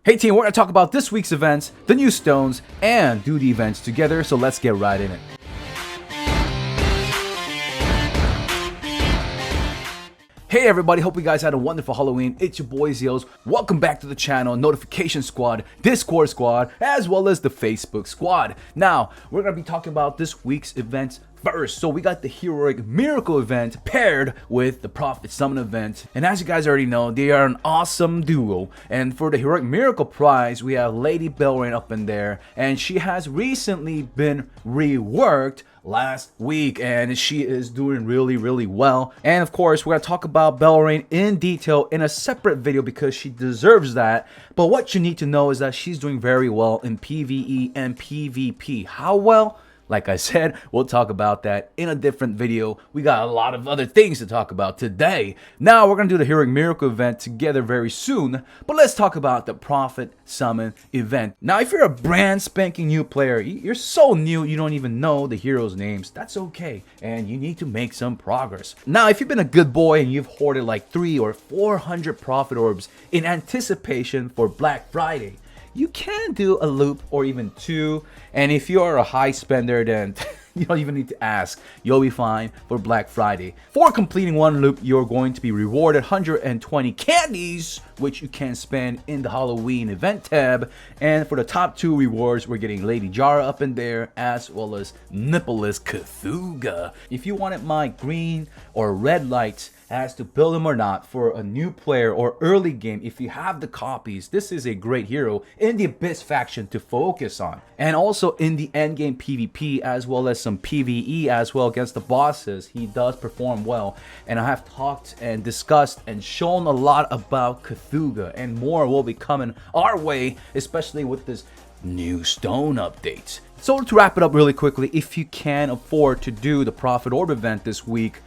Hey team, we're going to talk about this week's events, the new stones, and do the events together, so let's get right in it. Hey everybody, hope you guys had a wonderful Halloween. It's your boy Zeals. Welcome back to the channel, Notification Squad, Discord Squad, as well as the Facebook Squad. Now, we're going to be talking about this week's events first. So we got the Heroic Miracle event paired with the Prophet Summon event. And as you guys already know, they are an awesome duo. And for the Heroic Miracle prize, we have Lady Belrain up in there. And she has recently been reworked last week, and she is doing really well. And of course, we're gonna talk about Belrain in detail in a separate video because she deserves that. But what you need to know is that she's doing very well in PvE and PvP. How well? Like I said, we'll talk about that in a different video. We got a lot of other things to talk about today. Now, we're going to do the Heroic Miracle event together very soon. But let's talk about the Prophet Summon event. Now, if you're a brand spanking new player, you're so new you don't even know the heroes' names. That's okay. And you need to make some progress. Now, if you've been a good boy and you've hoarded like 300 or 400 Prophet Orbs in anticipation for Black Friday, you can do a loop or even two, and if you are a high spender, then you don't even need to ask. You'll be fine for Black Friday. For completing one loop, you're going to be rewarded 120 candies, which you can spend in the Halloween event tab. And for the top two rewards, we're getting Lady Jara up in there, as well as Valkyrie Cthugha. If you wanted my green or red lights as to build them or not for a new player or early game, if you have the copies, this is a great hero in the Abyss faction to focus on. And also in the endgame PvP, as well as some PvE as well against the bosses, he does perform well. And I have talked and discussed and shown a lot about Cthugha, and more will be coming our way, especially with this new stone update. So to wrap it up really quickly, if you can afford to do the Prophet Orb event this week,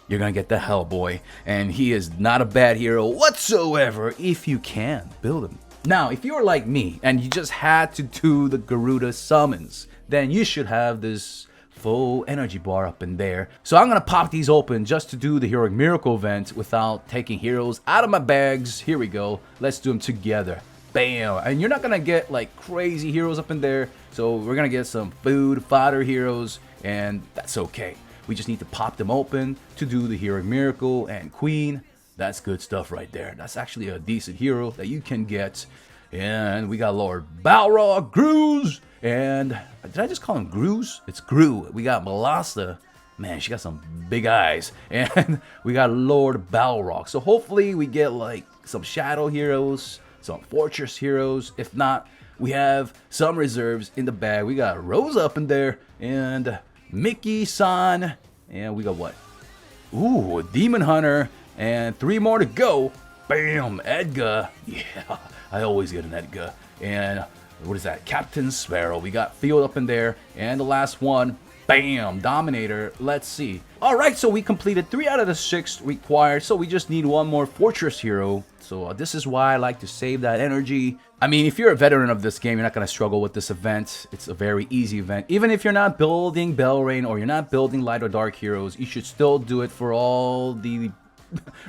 you're gonna get the Hellboy, and he is not a bad hero whatsoever if you can build him. Now, if you're like me and you just had to do the Garuda summons, then you should have this full energy bar up in there. So I'm gonna pop these open just to do the Heroic Miracle event without taking heroes out of my bags. Here we go. Let's do them together. Bam! And you're not gonna get like crazy heroes up in there, so we're gonna get some food, fodder heroes, and that's okay. We just need to pop them open to do the Heroic Miracle and Queen. That's good stuff right there. That's actually a decent hero that you can get. And we got Lord Balrog, Gruz, and did I just call him Gruz? It's Gru. We got Melasta. Man, she got some big eyes. And we got Lord Balrog. So hopefully we get like some shadow heroes, some fortress heroes. If not, we have some reserves in the bag. We got Rose up in there and Mickey-san, and we got what? Ooh, a Demon Hunter, and 3 more to go. Bam, Edgar. Yeah, I always get an Edgar. And what is that? Captain Sparrow. We got Field up in there, and the last one, bam, Dominator. Let's see. All right, so we completed 3 out of the 6 required, so we just need one more Fortress hero. So this is why I like to save that energy. I mean, if you're a veteran of this game, you're not going to struggle with this event. It's a very easy event. Even if you're not building Belrain or you're not building light or dark heroes, you should still do it for all the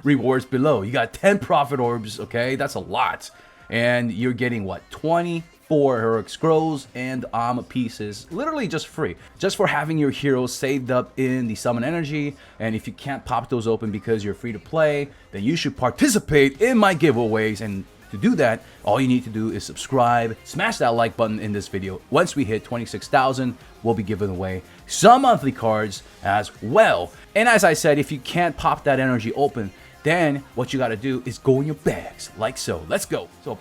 rewards below. You got 10 Prophet Orbs, okay? That's a lot. And you're getting, what, 24 Heroic Scrolls and Armor Pieces, literally just free. Just for having your heroes saved up in the Summon Energy. And if you can't pop those open because you're free to play, then you should participate in my giveaways. And to do that, all you need to do is subscribe, smash that like button in this video. Once we hit 26,000, we'll be giving away some monthly cards as well. And as I said, if you can't pop that energy open, then what you got to do is go in your bags, like so. Let's go. So,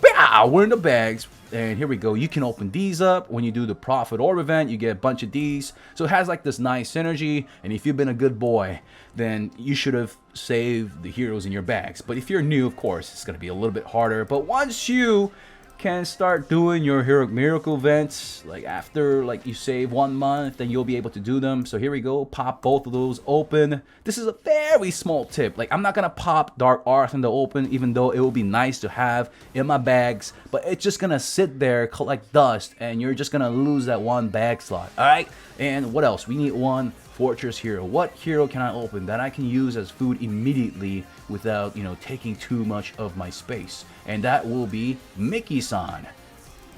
we're in the bags, and here we go. You can open these up. When you do the Prophet Orb event, you get a bunch of these. So it has like this nice synergy, and if you've been a good boy, then you should have saved the heroes in your bags. But if you're new, of course, it's going to be a little bit harder. But once you can start doing your Heroic Miracle events, like after like you save 1 month, then you'll be able to do them. So here we go, pop both of those open. This is a very small tip. Like, I'm not gonna pop Dark Arts in the open, even though it will be nice to have in my bags, but it's just gonna sit there, collect dust, and you're just gonna lose that 1 bag slot. All right, and what else? We need 1 Fortress hero. What hero can I open that I can use as food immediately without, you know, taking too much of my space? And that will be Mickey-san.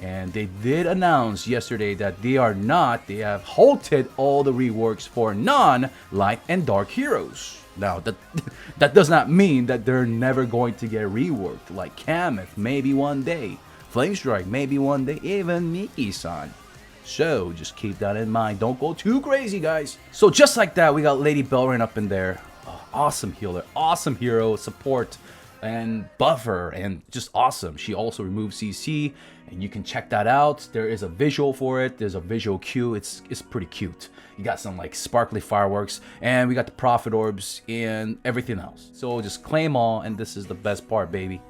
And they did announce yesterday that they have halted all the reworks for non-light and dark heroes. Now, that does not mean that they're never going to get reworked, like Kameth, maybe one day, Flamestrike, maybe one day, even Mickey-san. So, just keep that in mind. Don't go too crazy, guys. So, just like that, we got Lady Belrain up in there. Oh, awesome healer, awesome hero, support, and buffer, and just awesome. She also removes CC, and you can check that out. There is a visual for it. There's a visual cue. It's pretty cute. You got some like sparkly fireworks, and we got the Prophet Orbs and everything else. So just claim all, and this is the best part, baby.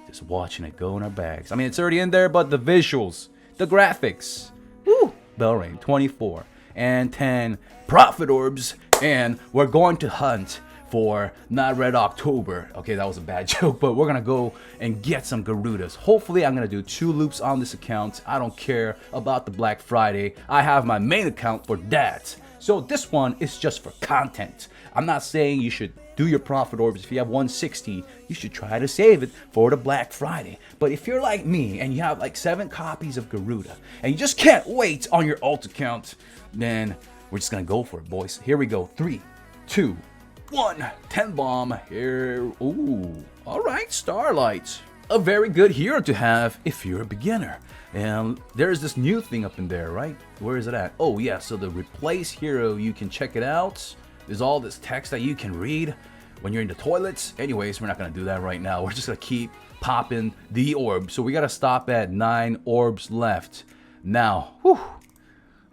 Just watching it go in our bags. I mean, it's already in there, but the visuals, the graphics. Woo! Belrain, 24 and 10 Prophet Orbs, and we're going to hunt for not Red October. Okay, that was a bad joke, but we're gonna go and get some Garudas. Hopefully, I'm gonna do 2 loops on this account. I don't care about the Black Friday. I have my main account for that. So this one is just for content. I'm not saying you should do your Prophet Orbs. If you have 160, you should try to save it for the Black Friday. But if you're like me and you have like 7 copies of Garuda and you just can't wait on your alt account, then we're just gonna go for it, boys. Here we go. 3, 2, 1. 10 bomb here. Ooh, all right, Starlight. A very good hero to have if you're a beginner. And there's this new thing up in there, right? Where is it at? Oh yeah, so the replace hero, you can check it out. There's all this text that you can read when you're in the toilets. Anyways, we're not gonna do that right now. We're just gonna keep popping the orb. So we gotta stop at 9 orbs left. Now, whew.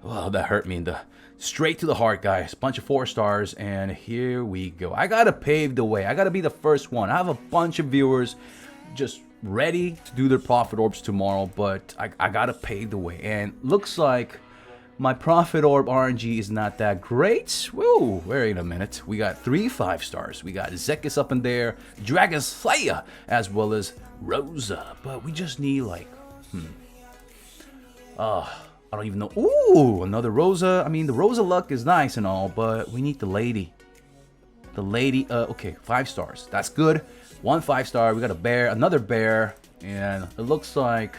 Oh, that hurt me in the straight to the heart, guys. Bunch of 4 stars, and here we go. I gotta pave the way. I gotta be the first one. I have a bunch of viewers just ready to do their Prophet Orbs tomorrow, but I gotta pave the way. And looks like my Prophet Orb RNG is not that great. Whoa, wait a minute. We got 3 5 stars. We got Zekis up in there, Dragon Slayer, as well as Rosa. But we just need like, I don't even know. Ooh, another Rosa. I mean, the Rosa luck is nice and all, but we need the lady. The lady, okay, 5 stars. That's good. 1 5 star. We got a bear, another bear, and it looks like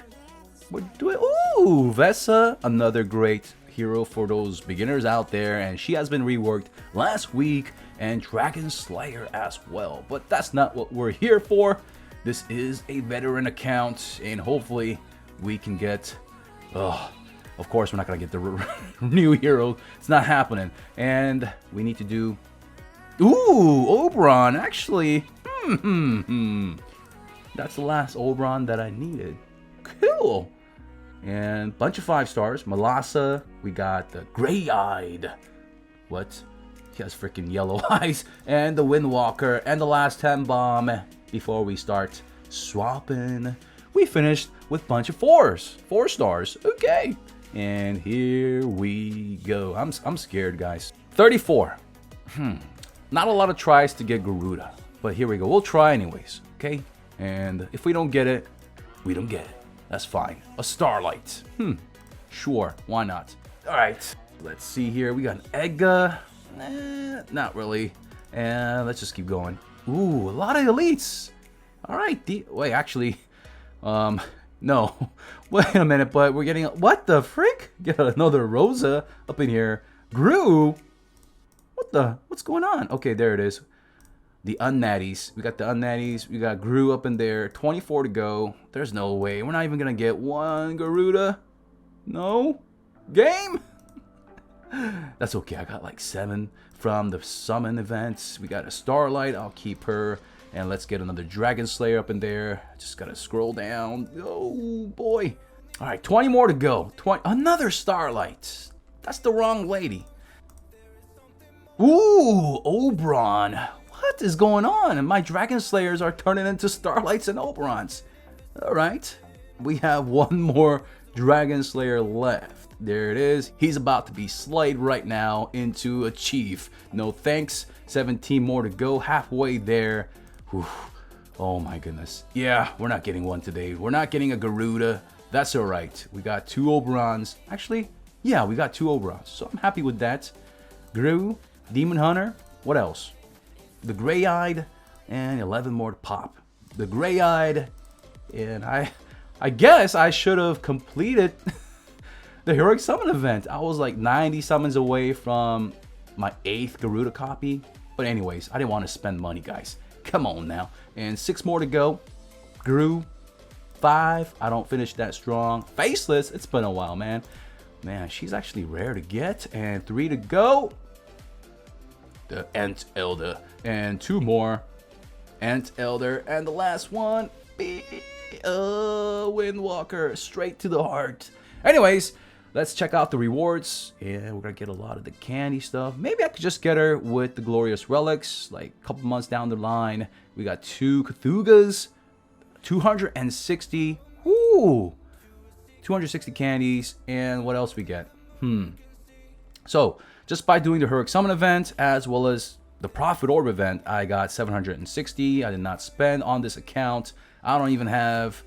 we're doing. Ooh, Vesa, another great hero for those beginners out there, and she has been reworked last week, and Dragon Slayer as well. But that's not what we're here for. This is a veteran account, and hopefully we can get. Of course, we're not gonna get the new hero. It's not happening, and we need to do. Ooh, Oberon, actually. That's the last Oberon that I needed. Cool. And bunch of 5 stars. Melassa. We got the Gray-Eyed. What? He has freaking yellow eyes. And the Windwalker. And the last 10 bomb before we start swapping. We finished with bunch of 4s. 4 stars. Okay. And here we go. I'm scared, guys. 34. Not a lot of tries to get Garuda. But here we go. We'll try anyways. Okay? And if we don't get it, we don't get it. That's fine. A Starlight. Sure. Why not? Alright. Let's see here. We got an Edgar. Not really. And let's just keep going. Ooh, a lot of elites. Alright. Wait, actually. No. Wait a minute, but we're getting. What the frick? Get another Rosa up in here. Gru? What's going on? Okay, there it is. The Unnatties. We got the Unnatties. We got Gru up in there. 24 to go. There's no way. We're not even going to get 1 Garuda. No? Game? That's okay. I got like 7 from the summon events. We got a Starlight. I'll keep her. And let's get another Dragon Slayer up in there. Just got to scroll down. Oh, boy. All right, 20 more to go. Another Starlight. That's the wrong lady. Ooh, Oberon. What is going on? And my Dragon Slayers are turning into Starlights and Oberons. Alright. We have 1 more Dragon Slayer left. There it is. He's about to be slayed right now into a chief. No thanks. 17 more to go. Halfway there. Whew. Oh my goodness. Yeah, we're not getting 1 today. We're not getting a Garuda. That's alright. We got 2 Oberons. Actually, yeah, we got 2 Oberons. So I'm happy with that. Gru, Demon Hunter, what else? The Gray-Eyed, and 11 more to pop. The Gray-Eyed, and I guess I should have completed the Heroic Summon event. I was like 90 summons away from my 8th Garuda copy. But anyways, I didn't want to spend money, guys. Come on now. And 6 more to go. Gru, 5. I don't finish that strong. Faceless, it's been a while, man. Man, she's actually rare to get. And 3 to go. The Ent Elder. And 2 more. Ent Elder. And the last one. Windwalker. Straight to the heart. Anyways, let's check out the rewards. Yeah, we're gonna get a lot of the candy stuff. Maybe I could just get her with the glorious relics. Like a couple months down the line, we got 2 Cthugas, 260. Ooh, 260 candies. And what else we get? So just by doing the Heroic Summon event as well as the Prophet Orb event, I got 760. I did not spend on this account. I don't even have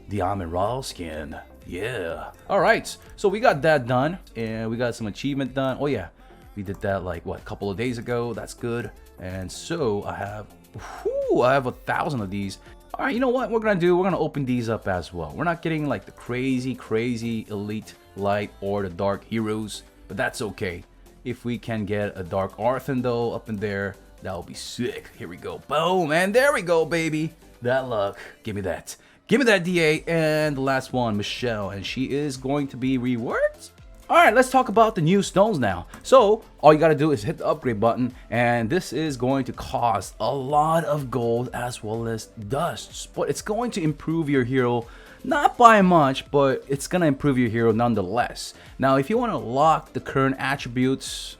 the Amin-Ra skin. Yeah. All right. So we got that done, and we got some achievement done. Oh yeah, we did that like what, a couple of days ago. That's good. And so I have 1,000 of these. All right. You know what we're gonna do? We're gonna open these up as well. We're not getting like the crazy elite light or the dark heroes, but that's okay. If we can get a dark Arthur though up in there, that will be sick. Here we go. Boom, and there we go, baby. That luck. Give me that. Give me that DA. And the last one, Michelle, and she is going to be reworked. All right, let's talk about the new stones now. So all you got to do is hit the upgrade button, and this is going to cost a lot of gold as well as dusts, but it's going to improve your hero, not by much, but it's going to improve your hero nonetheless. Now, if you want to lock the current attributes,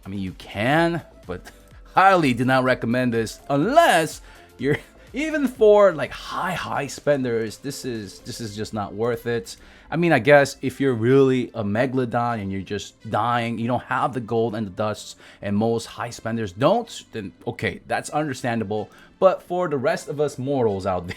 I mean, you can, but highly do not recommend this unless you're even for like high spenders. This is just not worth it. I mean, I guess if you're really a megalodon and you're just dying, you don't have the gold and the dusts, and most high spenders don't, then okay, that's understandable. But for the rest of us mortals out there,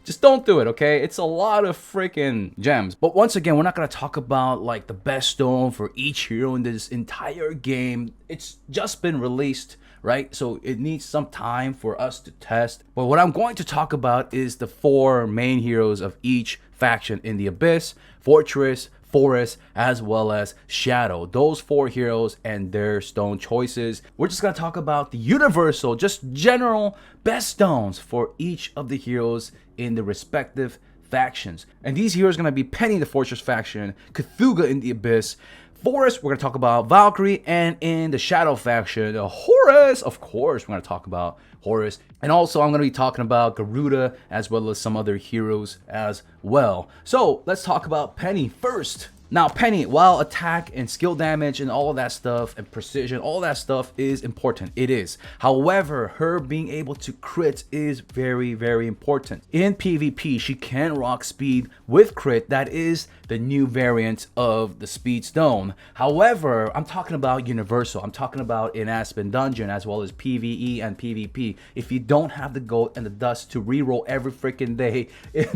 just don't do it, okay? It's a lot of freaking gems. But once again, we're not gonna talk about like the best stone for each hero in this entire game. It's just been released, right? So it needs some time for us to test. But what I'm going to talk about is the 4 main heroes of each faction in the Abyss, Fortress, Forest, as well as Shadow. Those 4 heroes and their stone choices. We're just gonna talk about the universal, just general best stones for each of the heroes in the respective factions. And these heroes are gonna be Penny in the Fortress faction, Cthugha in the Abyss, Forest, we're going to talk about Valkyrie, and in the Shadow faction, Horus, of course, we're going to talk about Horus. And also, I'm going to be talking about Garuda, as well as some other heroes as well. So, let's talk about Penny first. Now, Penny, while attack and skill damage and all of that stuff, and precision, all that stuff is important. It is. However, her being able to crit is very important. In PvP, she can rock speed with crit. That is the new variant of the speed stone. However, I'm talking about universal. I'm talking about in Aspen Dungeon, as well as PvE and PvP. If you don't have the gold and the dust to reroll every freaking day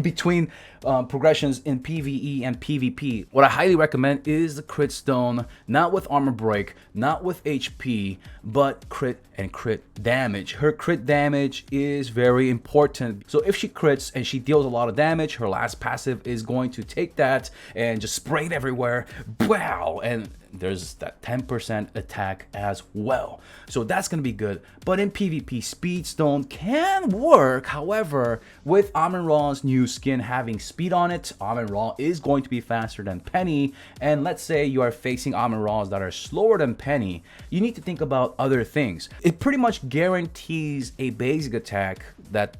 between progressions in PvE and PvP, what I highly recommend is the crit stone, not with armor break, not with HP, but crit and crit damage. Her crit damage is very important. So if she crits and she deals a lot of damage, her last passive is going to take that and just spray it everywhere. Wow! And there's that 10% attack as well. So that's going to be good. But in PvP, Speed Stone can work. However, with Amin-Ra's new skin having speed on it, Amin-Ra is going to be faster than Penny. And let's say you are facing Amin-Ra's that are slower than Penny, you need to think about other things. It pretty much guarantees a basic attack that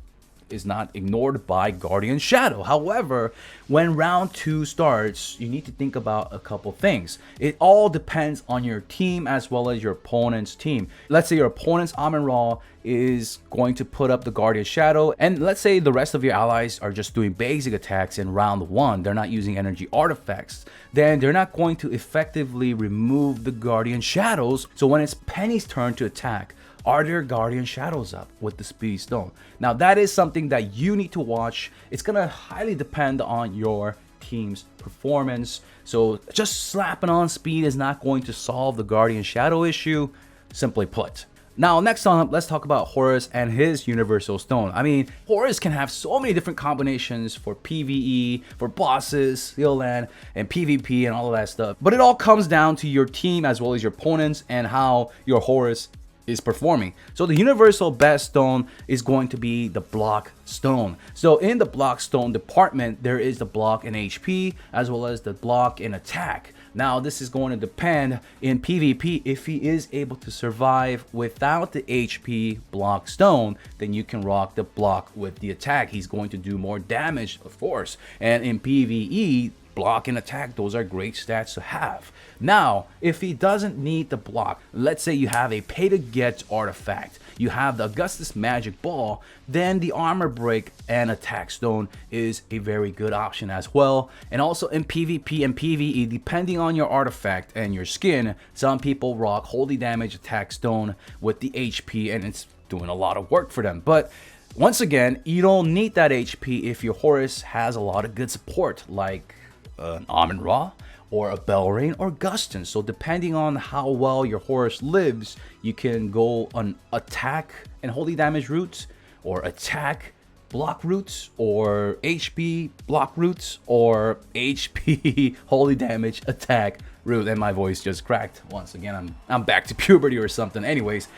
is not ignored by Guardian Shadow. However, when round 2 starts, you need to think about a couple things. It all depends on your team as well as your opponent's team. Let's say your opponent's Amin-Ra is going to put up the Guardian Shadow, and let's say the rest of your allies are just doing basic attacks in round 1. They're not using energy artifacts. Then they're not going to effectively remove the Guardian Shadows. So when it's Penny's turn to attack, are there Guardian Shadows up with the Speed Stone? Now that is something that you need to watch. It's gonna highly depend on your team's performance. So just slapping on speed is not going to solve the Guardian Shadow issue, simply put. Now, next on, let's talk about Horus and his Universal Stone. I mean, Horus can have so many different combinations for PvE, for bosses, Seal Land, and PvP and all of that stuff. But it all comes down to your team as well as your opponents and how your Horus is performing. So the universal best stone is going to be the block stone. So in the block stone department, there is the block in HP as well as the block in attack. Now this is going to depend in PvP. If he is able to survive without the HP block stone, then you can rock the block with the attack. He's going to do more damage, of course. And in PvE, block and attack, those are great stats to have. Now, if he doesn't need the block, let's say you have a pay to get artifact, you have the Augustus Magic Ball, then the armor break and attack stone is a very good option as well. And also in PvP and PvE, depending on your artifact and your skin, some people rock holy damage attack stone with the HP and it's doing a lot of work for them. But once again, you don't need that HP if your Horus has a lot of good support like an Amun-Ra or a Belrain or Gustin. So depending on how well your Horus lives, you can go on attack and holy damage routes, or attack block routes, or HP block routes, or HP holy damage attack route. And my voice just cracked once again. I'm back to puberty or something. Anyways,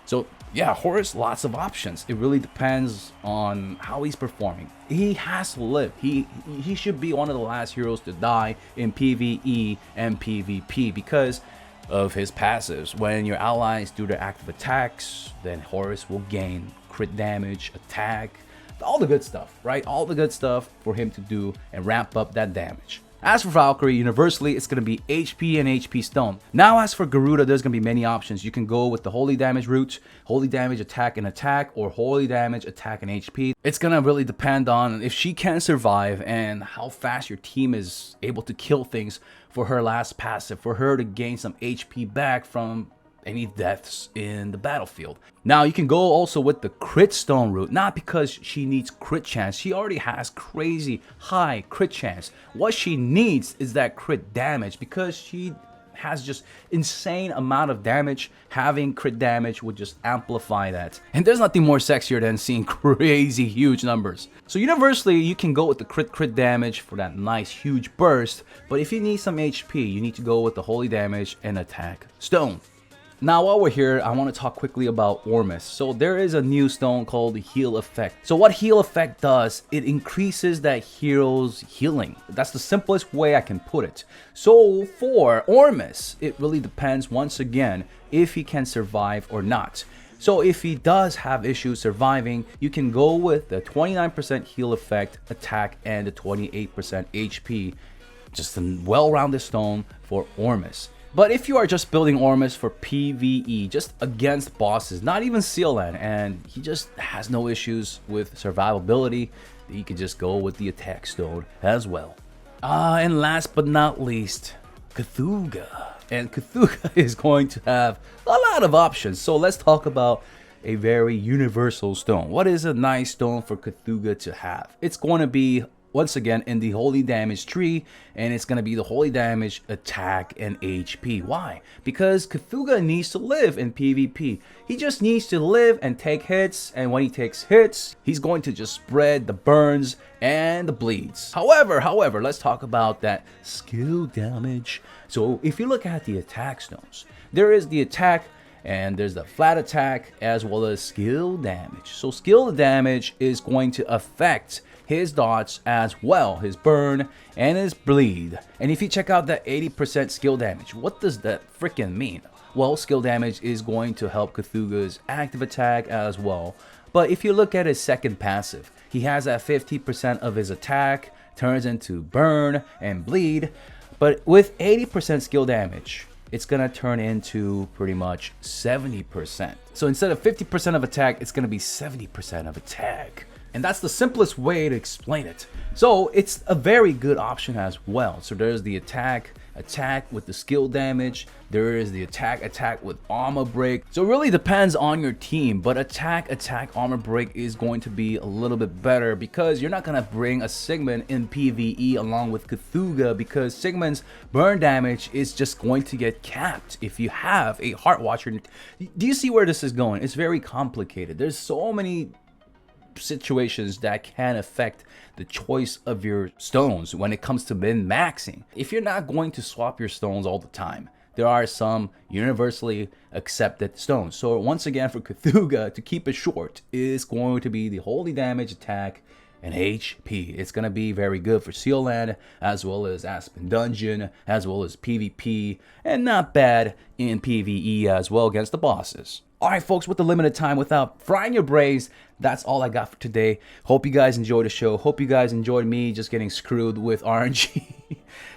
so yeah, Horus, lots of options. It really depends on how he's performing. He has to live. He should be one of the last heroes to die in PvE and PvP because of his passives. When your allies do their active attacks, then Horus will gain crit damage, attack, all the good stuff, right? All the good stuff for him to do and ramp up that damage. As for Valkyrie, universally, it's going to be HP and HP Stone. Now, as for Garuda, there's going to be many options. You can go with the holy damage route, holy damage attack and attack, or holy damage attack and HP. It's going to really depend on if she can survive and how fast your team is able to kill things for her last passive, for her to gain some HP back from any deaths in the battlefield. Now you can go also with the crit stone route, not because she needs crit chance. She already has crazy high crit chance. What she needs is that crit damage because she has just insane amount of damage. Having crit damage would just amplify that. And there's nothing more sexier than seeing crazy huge numbers. So universally, you can go with the crit damage for that nice huge burst. But if you need some HP, you need to go with the holy damage and attack stone. Now, while we're here, I want to talk quickly about Ormus. So there is a new stone called the Heal Effect. So what Heal Effect does, it increases that hero's healing. That's the simplest way I can put it. So for Ormus, it really depends once again if he can survive or not. So if he does have issues surviving, you can go with the 29% heal effect, attack, and the 28% HP. Just a well-rounded stone for Ormus. But if you are just building Ormus for PvE, just against bosses, not even Seal Land, and he just has no issues with survivability, you can just go with the attack stone as well. And last but not least, Cthugha. And Cthugha is going to have a lot of options. So let's talk about a very universal stone. What is a nice stone for Cthugha to have? It's going to be, once again, in the holy damage tree, and it's going to be the holy damage, attack, and HP. Why? Because Cthugha needs to live in PvP. He just needs to live and take hits, and when he takes hits, he's going to just spread the burns and the bleeds. However, let's talk about that skill damage. So if you look at the attack stones, there is the attack, and there's the flat attack as well as skill damage. So skill damage is going to affect his dots as well, his burn and his bleed. And if you check out that 80% skill damage, what does that freaking mean? Well, skill damage is going to help Cthugha's active attack as well. But if you look at his second passive, he has that 50% of his attack turns into burn and bleed. But with 80% skill damage, it's gonna turn into pretty much 70%. So instead of 50% of attack, it's gonna be 70% of attack. And that's the simplest way to explain it. So it's a very good option as well. So there's the attack attack with the skill damage. There is the attack with armor break. So it really depends on your team, but attack armor break is going to be a little bit better because you're not gonna bring a Sigmund in PvE along with Cthugha, because Sigmund's burn damage is just going to get capped if you have a Heart Watcher. Do you see where this is going? It's very complicated. There's so many situations that can affect the choice of your stones when it comes to min-maxing. If you're not going to swap your stones all the time, there are some universally accepted stones. So once again, for Cthugha, to keep it short, is going to be the holy damage, attack, and HP. It's going to be very good for Seal Land, as well as Aspen Dungeon, as well as PvP, and not bad in PvE as well against the bosses. Alright folks, with the limited time, without frying your brains, that's all I got for today. Hope you guys enjoyed the show. Hope you guys enjoyed me just getting screwed with RNG.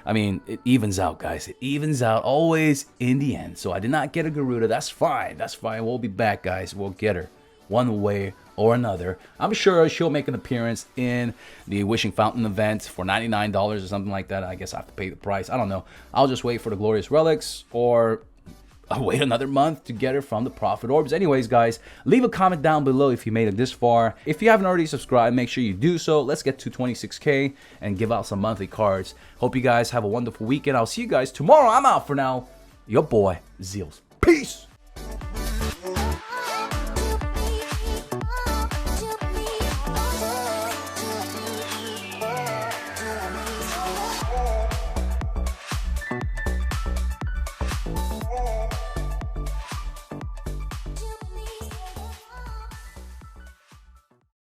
I mean, it evens out, guys. It evens out always in the end. So I did not get a Garuda. That's fine. That's fine. We'll be back, guys. We'll get her one way or another. I'm sure she'll make an appearance in the Wishing Fountain event for $99 or something like that. I guess I have to pay the price. I don't know. I'll just wait for the Glorious Relics, or I'll wait another month to get her from the Prophet Orbs. Anyways, guys, leave a comment down below if you made it this far. If you haven't already subscribed, make sure you do so. Let's get to 26K and give out some monthly cards. Hope you guys have a wonderful weekend. I'll see you guys tomorrow. I'm out for now. Your boy, Zeals. Peace!